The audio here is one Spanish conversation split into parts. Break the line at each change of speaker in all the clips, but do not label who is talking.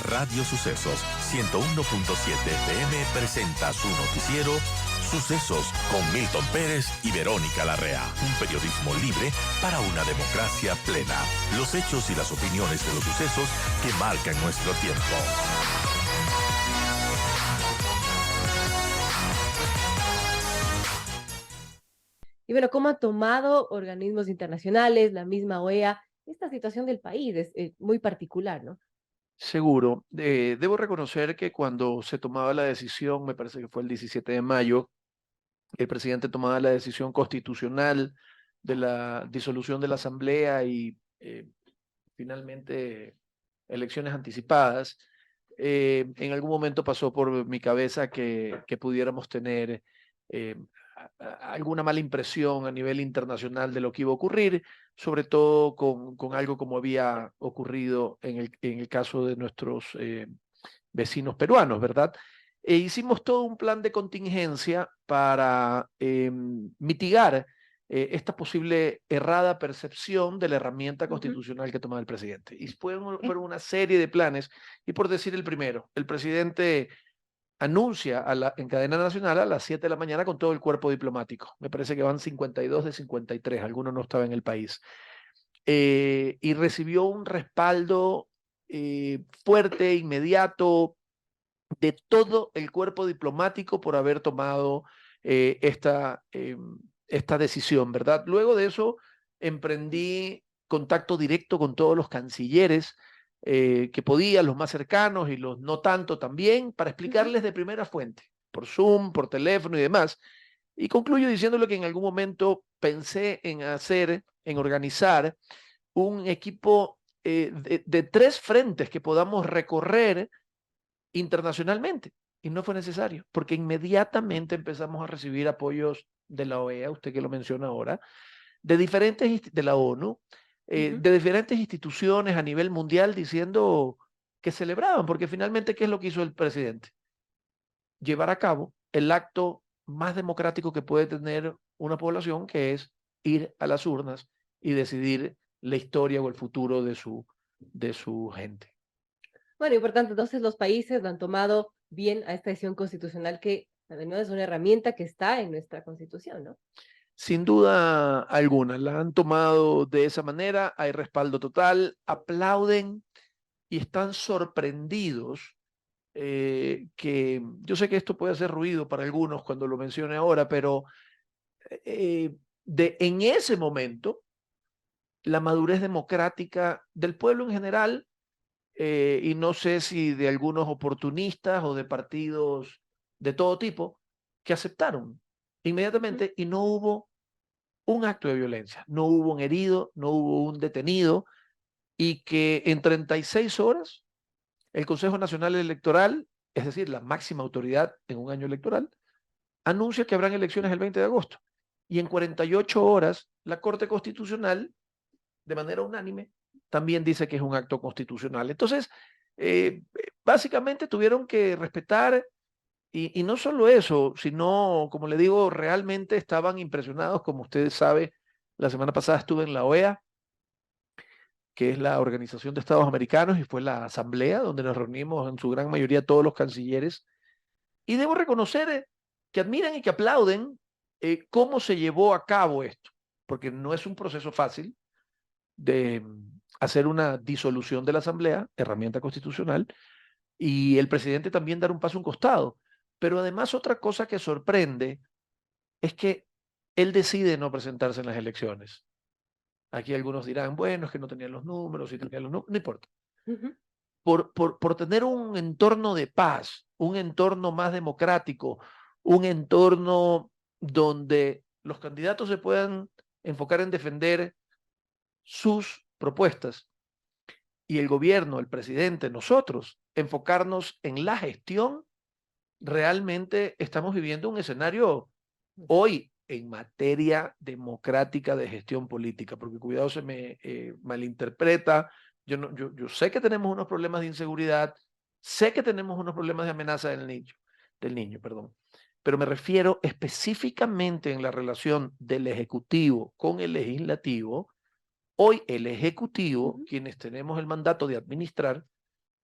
Radio Sucesos 101.7 FM presenta su noticiero Sucesos con Milton Pérez y Verónica Larrea. Un periodismo libre para una democracia plena. Los hechos y las opiniones de los sucesos que marcan nuestro tiempo.
Y bueno, ¿cómo han tomado organismos internacionales, la misma OEA, esta situación del país? Es muy particular, ¿no?
Seguro. Debo reconocer que cuando se tomaba la decisión, me parece que fue el 17 de mayo, el presidente tomaba la decisión constitucional de la disolución de la Asamblea y finalmente elecciones anticipadas. En algún momento pasó por mi cabeza que pudiéramos tener eh, alguna mala impresión a nivel internacional de lo que iba a ocurrir, sobre todo con algo como había ocurrido en el caso de nuestros vecinos peruanos, ¿verdad? E hicimos todo un plan de contingencia para mitigar esta posible errada percepción de la herramienta constitucional que tomaba el presidente. Y fueron una serie de planes, y por decir el primero, el presidente anuncia en cadena nacional a las 7 de la mañana con todo el cuerpo diplomático. Me parece que van 52 de 53, alguno no estaba en el país. Y recibió un respaldo fuerte, inmediato, de todo el cuerpo diplomático por haber tomado esta decisión, ¿verdad? Luego de eso, emprendí contacto directo con todos los cancilleres que podía, los más cercanos y los no tanto también, para explicarles de primera fuente, por Zoom, por teléfono y demás. Y concluyo diciéndole que en algún momento pensé en organizar un equipo de 3 frentes que podamos recorrer internacionalmente. Y no fue necesario, porque inmediatamente empezamos a recibir apoyos de la OEA, usted que lo menciona ahora, de la ONU, de diferentes instituciones a nivel mundial diciendo que celebraban, porque finalmente, ¿qué es lo que hizo el presidente? Llevar a cabo el acto más democrático que puede tener una población, que es ir a las urnas y decidir la historia o el futuro de su gente.
Bueno, y por tanto, entonces los países lo han tomado bien a esta decisión constitucional que, además, es una herramienta que está en nuestra Constitución, ¿no?
Sin duda alguna, la han tomado de esa manera, hay respaldo total, aplauden y están sorprendidos que yo sé que esto puede hacer ruido para algunos cuando lo mencione ahora, pero en ese momento la madurez democrática del pueblo en general, y no sé si de algunos oportunistas o de partidos de todo tipo, que aceptaron inmediatamente y no hubo un acto de violencia, no hubo un herido, no hubo un detenido, y que en 36 horas el Consejo Nacional Electoral, es decir, la máxima autoridad en un año electoral, anuncia que habrán elecciones el 20 de agosto. Y en 48 horas la Corte Constitucional, de manera unánime, también dice que es un acto constitucional. Entonces, básicamente tuvieron que respetar, y no solo eso, sino, como le digo, realmente estaban impresionados. Como ustedes saben, la semana pasada estuve en la OEA, que es la Organización de Estados Americanos, y fue la asamblea donde nos reunimos en su gran mayoría todos los cancilleres. Y debo reconocer que admiran y que aplauden cómo se llevó a cabo esto, porque no es un proceso fácil de hacer una disolución de la asamblea, herramienta constitucional, y el presidente también dar un paso a un costado. Pero además, otra cosa que sorprende es que él decide no presentarse en las elecciones. Aquí algunos dirán, bueno, es que no tenían los números, si tenían los números, no importa. Por tener un entorno de paz, un entorno más democrático, un entorno donde los candidatos se puedan enfocar en defender sus propuestas, y el gobierno, el presidente, nosotros, enfocarnos en la gestión. Realmente estamos viviendo un escenario hoy en materia democrática de gestión política, porque cuidado, se me malinterpreta. Yo sé que tenemos unos problemas de inseguridad, sé que tenemos unos problemas de amenaza del niño, perdón, pero me refiero específicamente en la relación del Ejecutivo con el Legislativo. Hoy el Ejecutivo, quienes tenemos el mandato de administrar,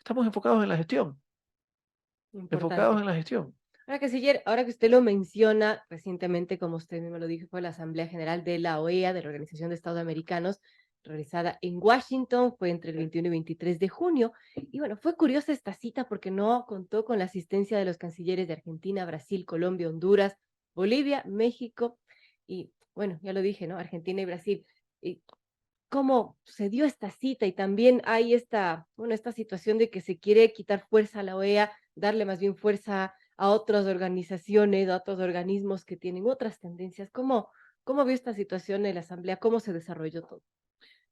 Estamos enfocados en la gestión, enfocados
Importante.
en la gestión.
Ahora, canciller, ahora que usted lo menciona, recientemente, como usted mismo lo dijo, fue la Asamblea General de la OEA, de la Organización de Estados Americanos, realizada en Washington, fue entre el 21 y 23 de junio. Y bueno, fue curiosa esta cita porque no contó con la asistencia de los cancilleres de Argentina, Brasil, Colombia, Honduras, Bolivia, México y, bueno, ya lo dije, ¿no? Argentina y Brasil. Y cómo se dio esta cita y también hay esta, bueno, esta situación de que se quiere quitar fuerza a la OEA, darle más bien fuerza a otras organizaciones, a otros organismos que tienen otras tendencias. ¿Cómo vio esta situación en la Asamblea? ¿Cómo se desarrolló todo?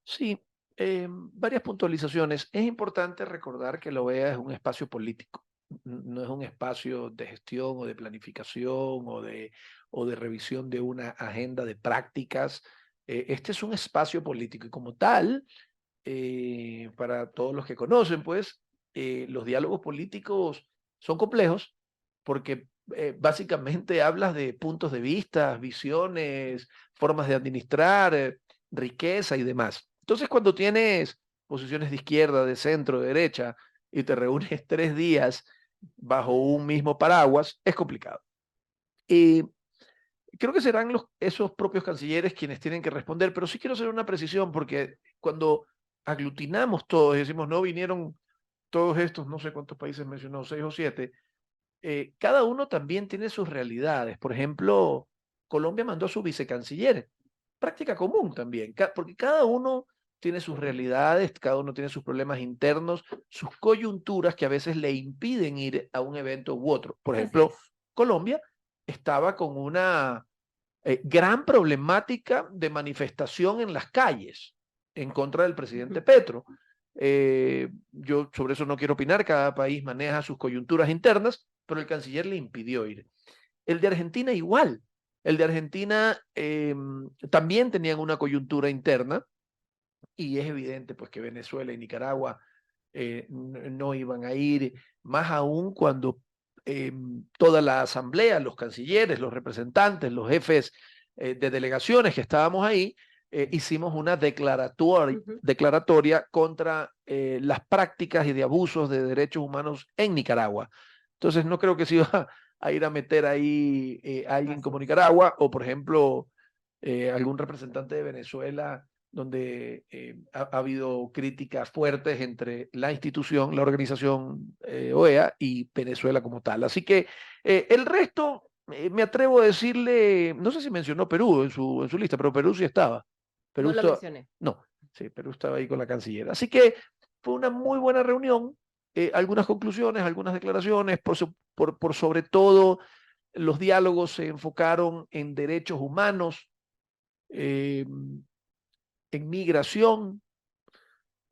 Sí, varias puntualizaciones. Es importante recordar que la OEA es un espacio político, no es un espacio de gestión o de planificación o de revisión de una agenda de prácticas. Este es un espacio político y como tal, para todos los que conocen, pues, los diálogos políticos son complejos porque básicamente hablas de puntos de vista, visiones, formas de administrar, riqueza y demás. Entonces, cuando tienes posiciones de izquierda, de centro, de derecha, y te reúnes 3 días bajo un mismo paraguas, es complicado. Y creo que serán esos propios cancilleres quienes tienen que responder, pero sí quiero hacer una precisión, porque cuando aglutinamos todos y decimos, no vinieron todos estos, no sé cuántos países mencionó, 6 o 7, cada uno también tiene sus realidades. Por ejemplo, Colombia mandó a su vicecanciller, práctica común también, porque cada uno tiene sus realidades, cada uno tiene sus problemas internos, sus coyunturas que a veces le impiden ir a un evento u otro. Por
Así
ejemplo,
es.
Colombia estaba con una gran problemática de manifestación en las calles en contra del presidente
Ujú.
Petro. Yo sobre eso no quiero opinar, cada país maneja sus coyunturas internas, pero el canciller le impidió ir. El de Argentina igual. El de Argentina también tenían una coyuntura interna y es evidente pues que Venezuela y Nicaragua no iban a ir, más aún cuando toda la asamblea, los cancilleres, los representantes, los jefes de delegaciones que estábamos ahí, hicimos una
Ujú.
declaratoria contra las prácticas y de abusos de derechos humanos en Nicaragua. Entonces no creo que se iba a ir a meter ahí alguien
Así
como
es.
Nicaragua o, por ejemplo, algún representante de Venezuela donde ha habido críticas fuertes entre la institución, la organización OEA y Venezuela como tal. Así que el resto, me atrevo a decirle, no sé si mencionó Perú en su lista, pero Perú sí estaba. Perú
No lo
estaba,
mencioné.
no, sí, Perú estaba ahí con la canciller. Así que fue una muy buena reunión, algunas conclusiones, algunas declaraciones, por sobre todo los diálogos se enfocaron en derechos humanos, eh, en migración.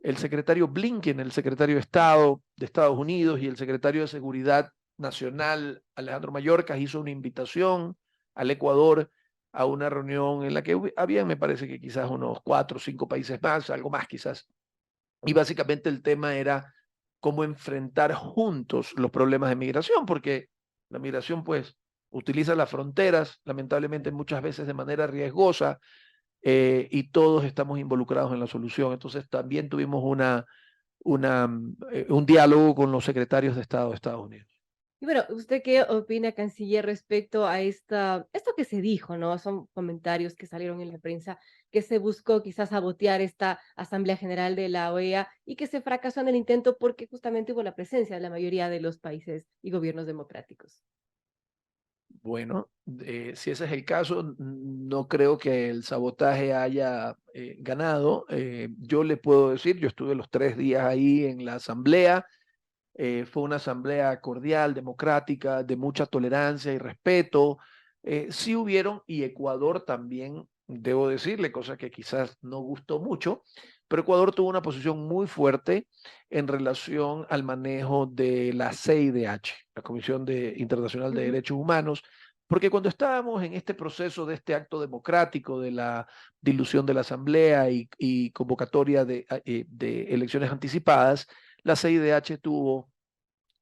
El secretario Blinken, el secretario de Estado de Estados Unidos y el secretario de Seguridad Nacional, Alejandro Mayorkas, hizo una invitación al Ecuador a una reunión en la que habían, me parece que quizás unos 4 o 5 países más, algo más quizás. Y básicamente el tema era cómo enfrentar juntos los problemas de migración, porque la migración pues utiliza las fronteras, lamentablemente muchas veces de manera riesgosa, y todos estamos involucrados en la solución. Entonces también tuvimos un diálogo con los secretarios de Estado de Estados Unidos.
Y bueno, ¿usted qué opina, canciller, respecto a esto que se dijo, ¿no? Son comentarios que salieron en la prensa, que se buscó quizás sabotear esta Asamblea General de la OEA y que se fracasó en el intento porque justamente hubo la presencia de la mayoría de los países y gobiernos democráticos.
Bueno, si ese es el caso, no creo que el sabotaje haya ganado. Yo le puedo decir, yo estuve los 3 días ahí en la asamblea. Fue una asamblea cordial, democrática, de mucha tolerancia y respeto. Sí hubieron, y Ecuador también, debo decirle, cosa que quizás no gustó mucho, pero Ecuador tuvo una posición muy fuerte en relación al manejo de la CIDH, la Internacional de
Ujú.
Derechos Humanos, porque cuando estábamos en este proceso de este acto democrático de la dilución de la asamblea y convocatoria de elecciones anticipadas, la CIDH tuvo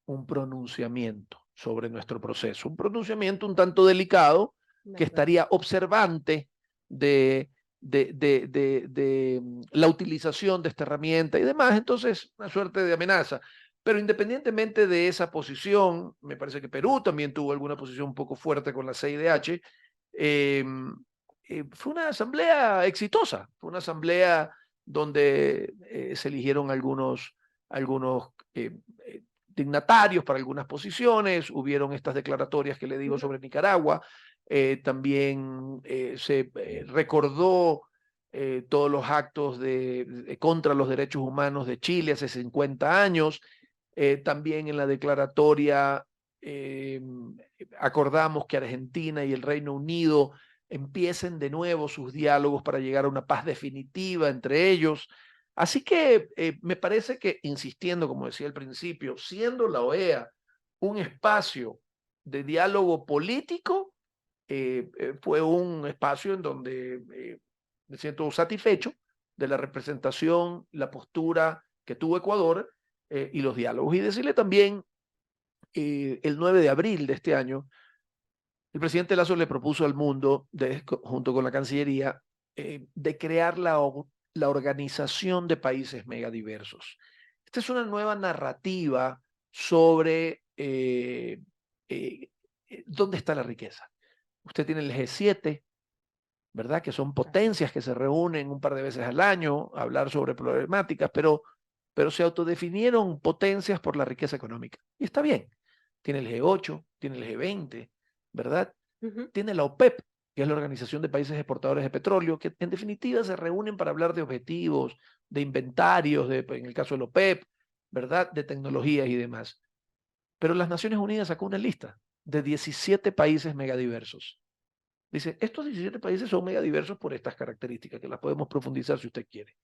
un pronunciamiento sobre nuestro proceso, un pronunciamiento un tanto delicado
De
que
acuerdo.
estaría observante de, la utilización de esta herramienta y demás, entonces una suerte de amenaza. Pero independientemente de esa posición, me parece que Perú también tuvo alguna posición un poco fuerte con la CIDH. Fue una asamblea exitosa, fue una asamblea donde se eligieron algunos dignatarios para algunas posiciones, hubieron estas declaratorias que le digo sobre Nicaragua, también se recordó todos los actos contra los derechos humanos de Chile hace 50 años, también en la declaratoria acordamos que Argentina y el Reino Unido empiecen de nuevo sus diálogos para llegar a una paz definitiva entre ellos. Así que me parece que, insistiendo, como decía al principio, siendo la OEA un espacio de diálogo político, fue un espacio en donde me siento satisfecho de la representación, la postura que tuvo Ecuador y los diálogos. Y decirle también, el 9 de abril de este año, el presidente Lasso le propuso al mundo, junto con la Cancillería, de crear la Organización de Países Megadiversos. Esta es una nueva narrativa sobre dónde está la riqueza. Usted tiene el G7, ¿verdad? Que son potencias que se reúnen un par de veces al año a hablar sobre problemáticas, pero se autodefinieron potencias por la riqueza económica. Y está bien. Tiene el G8, tiene el G20, ¿verdad? Tiene la OPEP, que es la Organización de Países Exportadores de Petróleo, que en definitiva se reúnen para hablar de objetivos, de inventarios, en el caso del OPEP, ¿verdad? De tecnologías y demás. Pero las Naciones Unidas sacó una lista de 17 países megadiversos. Dice, estos 17 países son megadiversos por estas características, que las podemos profundizar si usted quiere.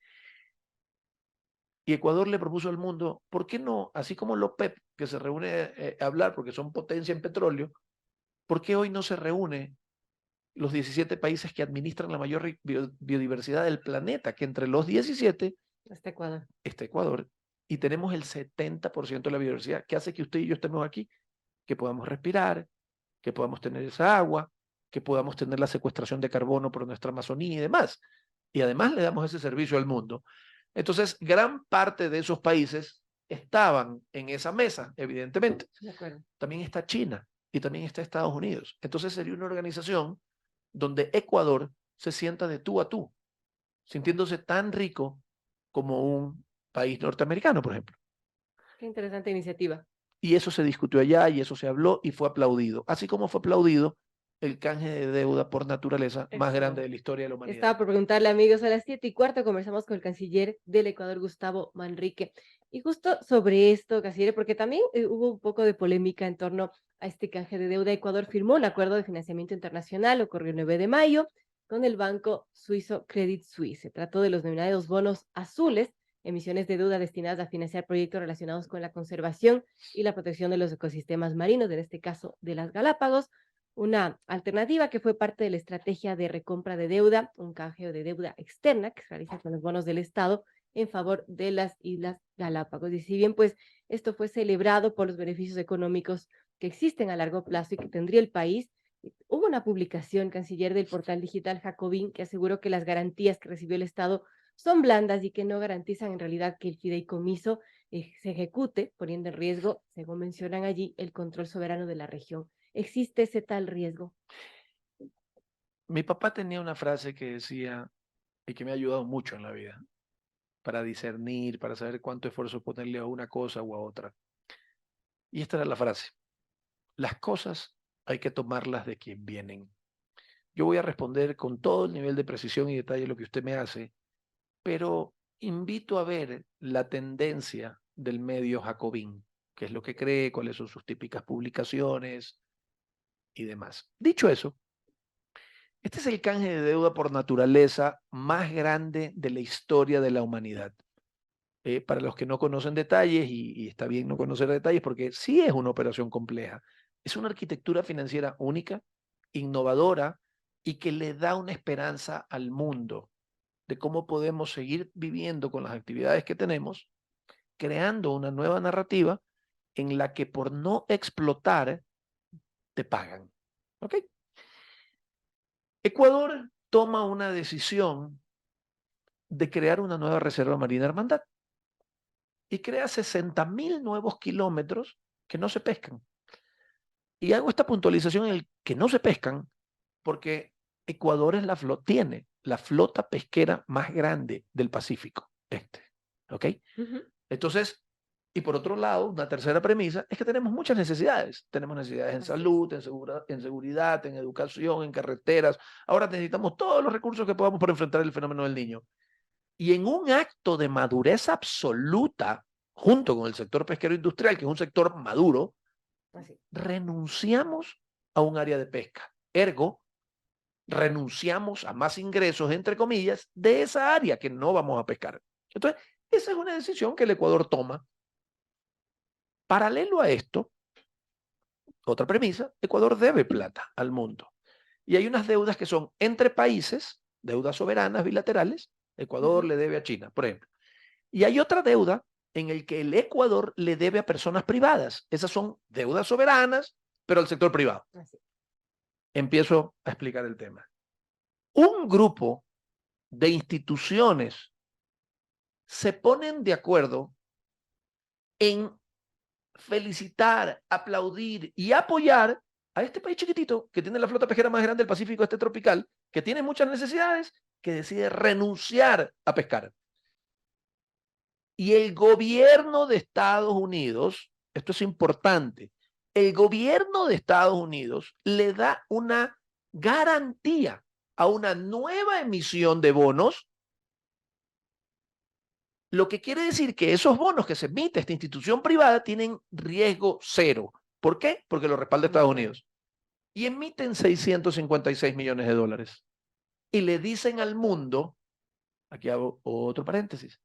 Y Ecuador le propuso al mundo, ¿por qué no, así como la OPEP, que se reúne a hablar porque son potencia en petróleo, ¿por qué hoy no se reúne los 17 países que administran la mayor biodiversidad del planeta? Que entre los 17 está Ecuador. Y tenemos el 70% de la biodiversidad, que hace que usted y yo estemos aquí, que podamos respirar, que podamos tener esa agua, que podamos tener la secuestración de carbono por nuestra Amazonía y demás. Y además le damos ese servicio al mundo. Entonces, gran parte de esos países estaban en esa mesa, evidentemente.
De acuerdo.
También está China y también está Estados Unidos. Entonces sería una organización donde Ecuador se sienta de tú a tú, sintiéndose tan rico como un país norteamericano, por ejemplo.
Qué interesante iniciativa.
Y eso se discutió allá y eso se habló y fue aplaudido. Así como fue aplaudido el canje de deuda por naturaleza más grande de la historia de la humanidad.
Estaba por preguntarle, amigos, a las 7:15 conversamos con el canciller del Ecuador, Gustavo Manrique. Y justo sobre esto, canciller, porque también hubo un poco de polémica en torno a este canje de deuda. Ecuador firmó un acuerdo de financiamiento internacional, ocurrió el 9 de mayo, con el banco suizo Credit Suisse. Se trató de los denominados bonos azules, emisiones de deuda destinadas a financiar proyectos relacionados con la conservación y la protección de los ecosistemas marinos, en este caso de las Galápagos. Una alternativa que fue parte de la estrategia de recompra de deuda, un canjeo de deuda externa que se realiza con los bonos del Estado en favor de las Islas Galápagos. Y si bien pues esto fue celebrado por los beneficios económicos que existen a largo plazo y que tendría el país, hubo una publicación, canciller, del portal digital Jacobin, que aseguró que las garantías que recibió el Estado son blandas y que no garantizan en realidad que el fideicomiso se ejecute, poniendo en riesgo, según mencionan allí, el control soberano de la región. ¿Existe ese tal riesgo?
Mi papá tenía una frase que decía, y que me ha ayudado mucho en la vida, para discernir, para saber cuánto esfuerzo ponerle a una cosa u a otra. Y esta era la frase: las cosas hay que tomarlas de quien vienen. Yo voy a responder con todo el nivel de precisión y detalle lo que usted me hace, pero invito a ver la tendencia del medio Jacobin, qué es lo que cree, cuáles son sus típicas publicaciones y demás. Dicho eso, este es el canje de deuda por naturaleza más grande de la historia de la humanidad. Para los que no conocen detalles, y está bien no conocer detalles porque sí es una operación compleja, es una arquitectura financiera única, innovadora y que le da una esperanza al mundo de cómo podemos seguir viviendo con las actividades que tenemos, creando una nueva narrativa en la que por no explotar te pagan. ¿Ok? Ecuador toma una decisión de crear una nueva reserva marina hermandad. y crea 60.000 nuevos kilómetros que no se pescan. Y hago esta puntualización en el que no se pescan porque Ecuador es tiene la flota pesquera más grande del Pacífico Este. ¿Ok? Entonces, y por otro lado, una tercera premisa es que tenemos muchas necesidades. Tenemos necesidades en salud, en seguridad, en educación, en carreteras. Ahora necesitamos todos los recursos que podamos para enfrentar el fenómeno del Niño. Y en un acto de madurez absoluta, junto con el sector pesquero industrial, que es un sector maduro, renunciamos a un área de pesca. Ergo, renunciamos a más ingresos, entre comillas, de esa área que no vamos a pescar. Entonces, esa es una decisión que el Ecuador toma. Paralelo a esto, otra premisa, Ecuador debe plata al mundo. Y hay unas deudas que son entre países, deudas soberanas bilaterales. Ecuador le debe a China, por ejemplo. Y hay otra deuda en el que el Ecuador le debe a personas privadas. Esas son deudas soberanas, pero al sector privado. Empiezo a explicar el tema. Un grupo de instituciones se ponen de acuerdo en felicitar, aplaudir y apoyar a este país chiquitito que tiene la flota pesquera más grande del Pacífico este tropical, que tiene muchas necesidades, que decide renunciar a pescar. Y el gobierno de Estados Unidos, esto es importante, el gobierno de Estados Unidos le da una garantía a una nueva emisión de bonos, lo que quiere decir que esos bonos que se emite esta institución privada tienen riesgo cero. ¿Por qué? Porque lo respalda Estados Unidos. Y emiten 656 millones de dólares. Y le dicen al mundo, aquí hago otro paréntesis,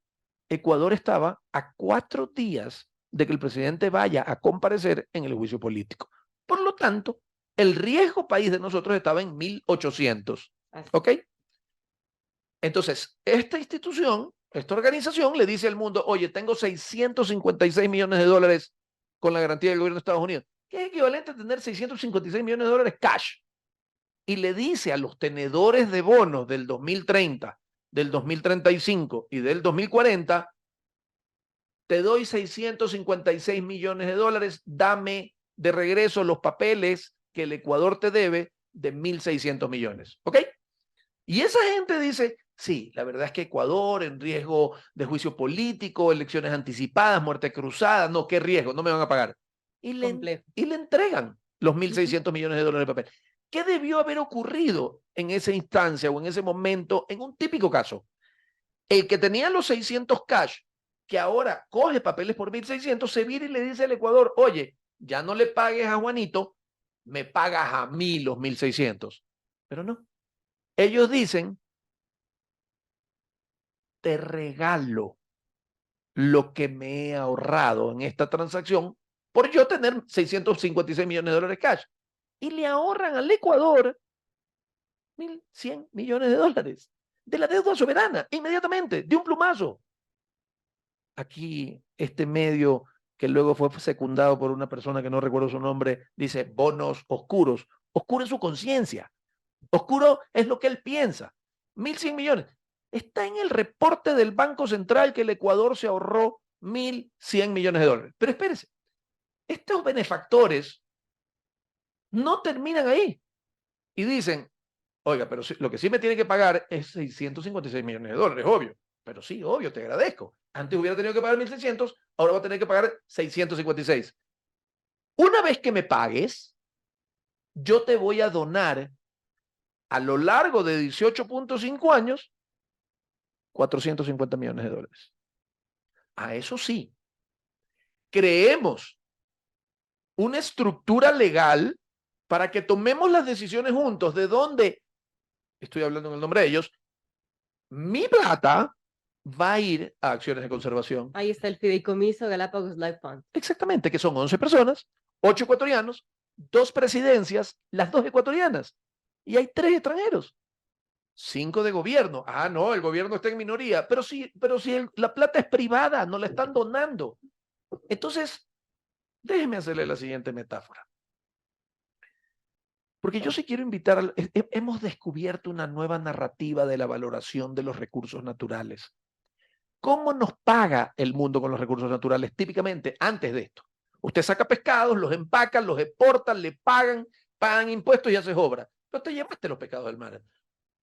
Ecuador estaba a 4 días de que el presidente vaya a comparecer en el juicio político. Por lo tanto, el riesgo país de nosotros estaba en 1.800. ¿Ok? Entonces, esta institución, esta organización le dice al mundo, oye, tengo 656 millones de dólares con la garantía del gobierno de Estados Unidos, que es equivalente a tener 656 millones de dólares cash. Y le dice a los tenedores de bonos del 2030, del 2035 y del 2040, te doy 656 millones de dólares, dame de regreso los papeles que el Ecuador te debe de 1.600 millones. ¿Ok? Y esa gente dice, sí, la verdad es que Ecuador en riesgo de juicio político, elecciones anticipadas, muerte cruzada, no, qué riesgo, no me van a pagar. Y le entregan los 1.600 millones de dólares de papel. ¿Qué debió haber ocurrido en esa instancia o en ese momento en un típico caso? El que tenía los 600 cash, que ahora coge papeles por 1.600, se vira y le dice al Ecuador, oye, ya no le pagues a Juanito, me pagas a mí los 1.600. Pero no. Ellos dicen, te regalo lo que me he ahorrado en esta transacción por yo tener 656 millones de dólares cash. Y le ahorran al Ecuador 1.100 millones de dólares de la deuda soberana, inmediatamente, de un plumazo. Aquí, este medio, que luego fue secundado por una persona que no recuerdo su nombre, dice bonos oscuros. Oscuro es su conciencia. Oscuro es lo que él piensa. 1.100 millones. Está en el reporte del Banco Central que el Ecuador se ahorró 1.100 millones de dólares. Pero espérese, estos benefactores no terminan ahí y dicen, oiga, pero lo que sí me tiene que pagar es 656 millones de dólares, obvio. Pero sí, obvio, te agradezco. Antes hubiera tenido que pagar 1.600, ahora va a tener que pagar 656. Una vez que me pagues, yo te voy a donar a lo largo de 18.5 años 450 millones de dólares. A eso sí, creemos una estructura legal para que tomemos las decisiones juntos de dónde, estoy hablando en el nombre de ellos, mi plata va a ir a acciones de conservación.
Ahí está el fideicomiso Galápagos Life Fund.
Exactamente, que son 11 personas, 8 ecuatorianos, 2 presidencias, las 2 ecuatorianas, y hay 3 extranjeros. 5 de gobierno. Ah, no, el gobierno está en minoría, pero si la plata es privada, no la están donando. Entonces, déjeme hacerle la siguiente metáfora. Porque yo sí quiero invitar, hemos descubierto una nueva narrativa de la valoración de los recursos naturales. ¿Cómo nos paga el mundo con los recursos naturales? Típicamente, antes de esto. Usted saca pescados, los empaca, los exporta, le pagan impuestos y hace obra. Pero te llevaste los pescados del mar.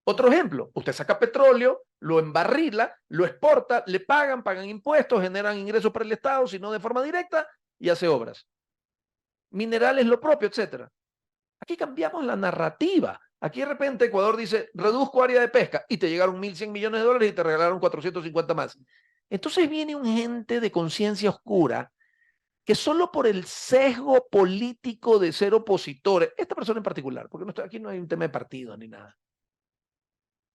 Otro ejemplo, usted saca petróleo, lo embarrila, lo exporta, le pagan impuestos, generan ingresos para el Estado, si no de forma directa, y hace obras. Minerales lo propio, etc. Aquí cambiamos la narrativa. Aquí de repente Ecuador dice, reduzco área de pesca, y te llegaron 1.100 millones de dólares y te regalaron 450 más. Entonces viene un gente de conciencia oscura que solo por el sesgo político de ser opositores, esta persona en particular, porque aquí no hay un tema de partido ni nada.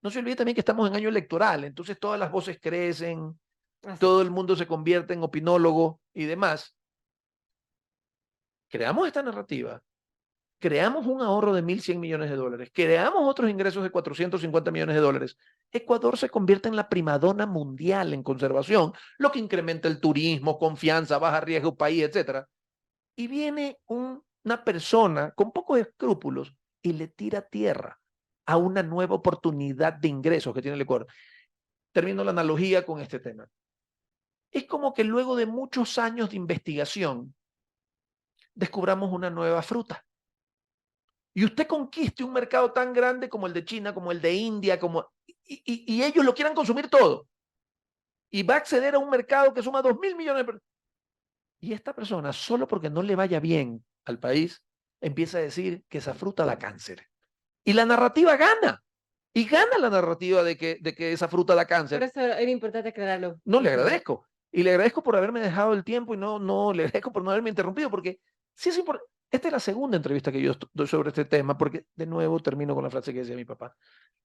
No se olvide también que estamos en año electoral, entonces todas las voces crecen, todo el mundo se convierte en opinólogo y demás. Creamos esta narrativa, creamos un ahorro de 1.100 millones de dólares, creamos otros ingresos de 450 millones de dólares. Ecuador se convierte en la primadona mundial en conservación, lo que incrementa el turismo, confianza, baja riesgo país, etc. Y viene una persona con pocos escrúpulos y le tira tierra a una nueva oportunidad de ingresos que tiene el Ecuador. Termino la analogía con este tema. Es como que luego de muchos años de investigación descubramos una nueva fruta. Y usted conquiste un mercado tan grande como el de China, como el de India, y ellos lo quieran consumir todo. Y va a acceder a un mercado que suma 2.000 millones de personas. Y esta persona, solo porque no le vaya bien al país, empieza a decir que esa fruta da cáncer. Y la narrativa gana. Y gana la narrativa de que esa fruta da cáncer.
Por eso era importante aclararlo.
No, le agradezco. Y le agradezco por haberme dejado el tiempo y no le agradezco por no haberme interrumpido, porque sí es importante. Esta es la segunda entrevista que yo doy sobre este tema, porque de nuevo termino con la frase que decía mi papá.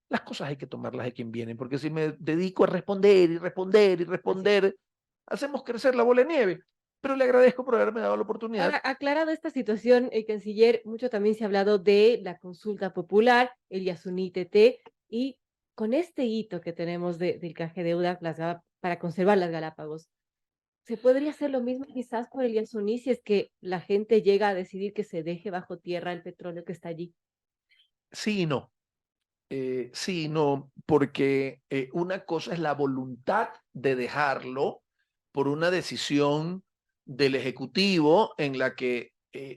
Las cosas hay que tomarlas de quien vienen, porque si me dedico a responder y responder y responder, hacemos crecer la bola de nieve. Pero le agradezco por haberme dado la oportunidad.
Ahora, aclarado esta situación, el canciller, mucho también se ha hablado de la consulta popular, el Yasuní TT, y con este hito que tenemos del canje de deuda para conservar las Galápagos, ¿se podría hacer lo mismo quizás por el Yasuní si es que la gente llega a decidir que se deje bajo tierra el petróleo que está allí?
Sí y no. Sí y no, porque una cosa es la voluntad de dejarlo por una decisión del Ejecutivo en la que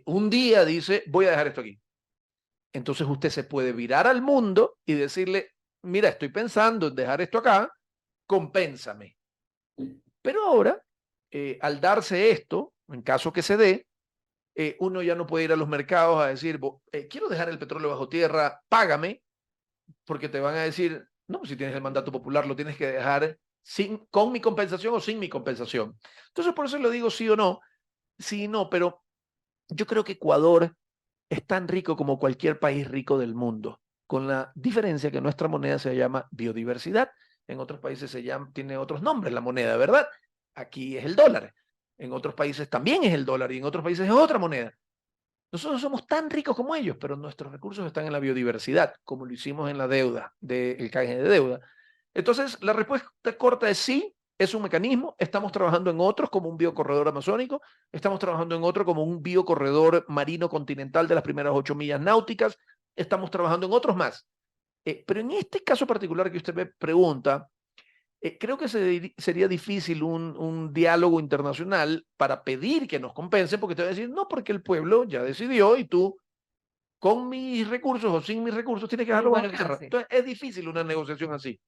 un día dice, voy a dejar esto aquí. Entonces usted se puede virar al mundo y decirle, mira, estoy pensando en dejar esto acá, compénsame. Pero ahora, al darse esto, en caso que se dé, uno ya no puede ir a los mercados a decir, quiero dejar el petróleo bajo tierra, págame, porque te van a decir, no, si tienes el mandato popular lo tienes que dejar con mi compensación o sin mi compensación. Entonces, por eso le digo sí o no, sí y no, pero yo creo que Ecuador es tan rico como cualquier país rico del mundo, con la diferencia que nuestra moneda se llama biodiversidad. En otros países tiene otros nombres la moneda, ¿verdad? Aquí es el dólar. En otros países también es el dólar y en otros países es otra moneda. Nosotros somos tan ricos como ellos, pero nuestros recursos están en la biodiversidad, como lo hicimos en la deuda, el canje de deuda. Entonces, la respuesta corta es sí, es un mecanismo. Estamos trabajando en otros como un biocorredor amazónico, estamos trabajando en otro como un biocorredor marino continental de las primeras 8 millas náuticas, estamos trabajando en otros más. Pero en este caso particular que usted me pregunta, creo que sería difícil un diálogo internacional para pedir que nos compensen, porque te va a decir, no, porque el pueblo ya decidió y tú, con mis recursos o sin mis recursos, tienes que dejarlo bajo tierra. Entonces, es difícil una negociación así.